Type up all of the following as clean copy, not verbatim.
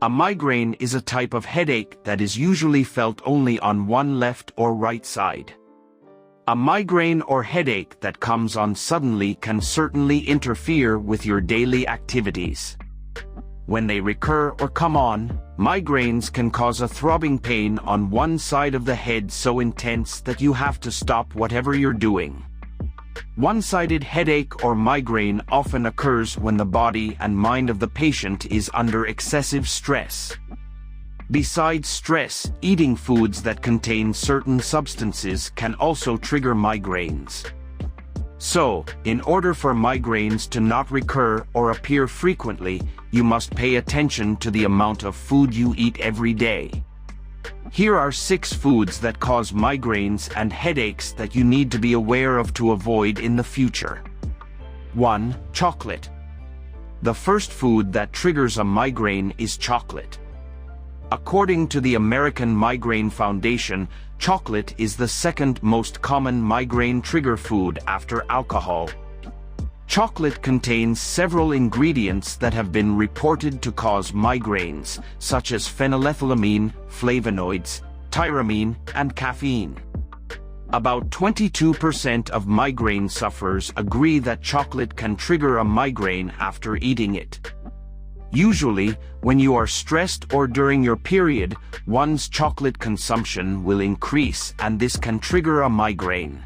A migraine is a type of headache that is usually felt only on one left or right side. A migraine or headache that comes on suddenly can certainly interfere with your daily activities. When they recur or come on, migraines can cause a throbbing pain on one side of the head so intense that you have to stop whatever you're doing. One-sided headache or migraine often occurs when the body and mind of the patient is under excessive stress. Besides stress, eating foods that contain certain substances can also trigger migraines. So, in order for migraines to not recur or appear frequently, you must pay attention to the amount of food you eat every day. Here are 6 foods that cause migraines and headaches that you need to be aware of to avoid in the future. 1. Chocolate. The first food that triggers a migraine is chocolate. According to the American Migraine Foundation, chocolate is the second most common migraine trigger food after alcohol. Chocolate contains several ingredients that have been reported to cause migraines, such as phenylethylamine, flavonoids, tyramine, and caffeine. About 22% of migraine sufferers agree that chocolate can trigger a migraine after eating it. Usually, when you are stressed or during your period, one's chocolate consumption will increase and this can trigger a migraine.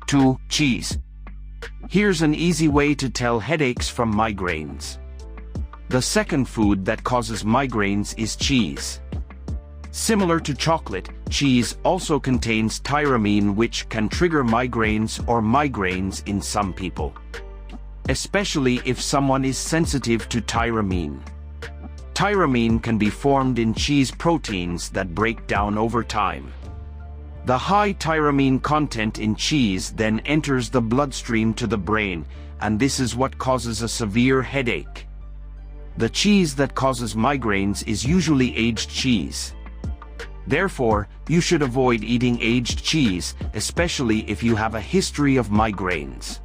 2. Cheese. Here's an easy way to tell headaches from migraines. The second food that causes migraines is cheese. Similar to chocolate, cheese also contains tyramine, which can trigger migraines or migraines in some people, especially if someone is sensitive to tyramine. Tyramine can be formed in cheese proteins that break down over time. The high tyramine content in cheese then enters the bloodstream to the brain, and this is what causes a severe headache. The cheese that causes migraines is usually aged cheese. Therefore, you should avoid eating aged cheese, especially if you have a history of migraines.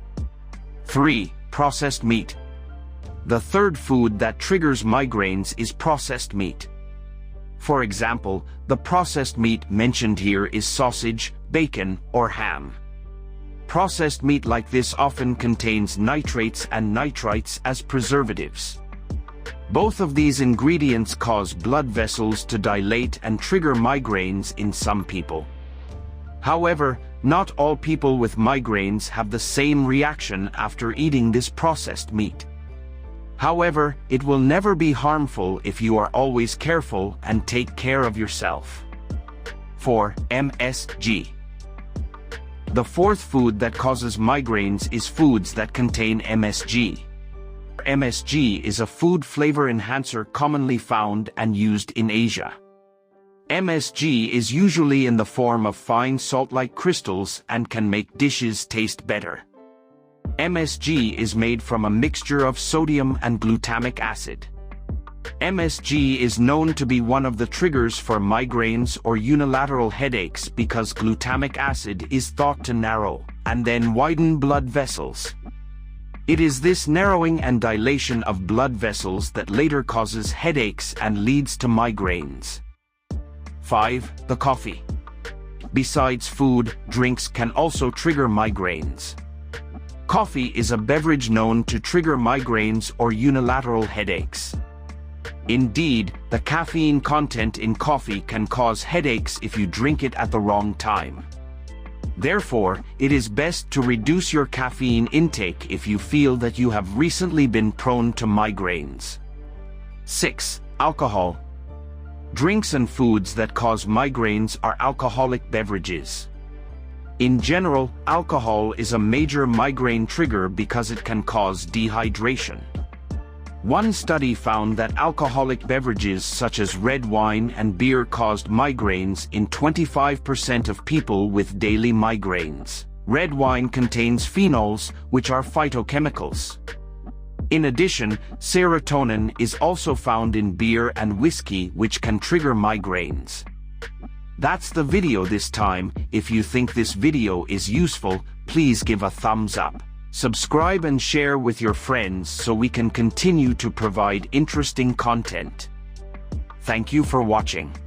3. Processed meat. The third food that triggers migraines is processed meat. For example, the processed meat mentioned here is sausage, bacon, or ham. Processed meat like this often contains nitrates and nitrites as preservatives. Both of these ingredients cause blood vessels to dilate and trigger migraines in some people. However, not all people with migraines have the same reaction after eating this processed meat. However, it will never be harmful if you are always careful and take care of yourself. 4. MSG. The fourth food that causes migraines is foods that contain MSG. MSG is a food flavor enhancer commonly found and used in Asia. MSG is usually in the form of fine salt-like crystals and can make dishes taste better. MSG is made from a mixture of sodium and glutamic acid. MSG is known to be one of the triggers for migraines or unilateral headaches because glutamic acid is thought to narrow and then widen blood vessels. It is this narrowing and dilation of blood vessels that later causes headaches and leads to migraines. 5. The coffee. Besides food, drinks can also trigger migraines. Coffee is a beverage known to trigger migraines or unilateral headaches. Indeed, the caffeine content in coffee can cause headaches if you drink it at the wrong time. Therefore, it is best to reduce your caffeine intake if you feel that you have recently been prone to migraines. 6. Alcohol. Drinks and foods that cause migraines are alcoholic beverages. In general, alcohol is a major migraine trigger because it can cause dehydration. One study found that alcoholic beverages such as red wine and beer caused migraines in 25% of people with daily migraines. Red wine contains phenols, which are phytochemicals. In addition, serotonin is also found in beer and whiskey, which can trigger migraines. That's the video this time. If you think this video is useful, please give a thumbs up. Subscribe and share with your friends so we can continue to provide interesting content. Thank you for watching.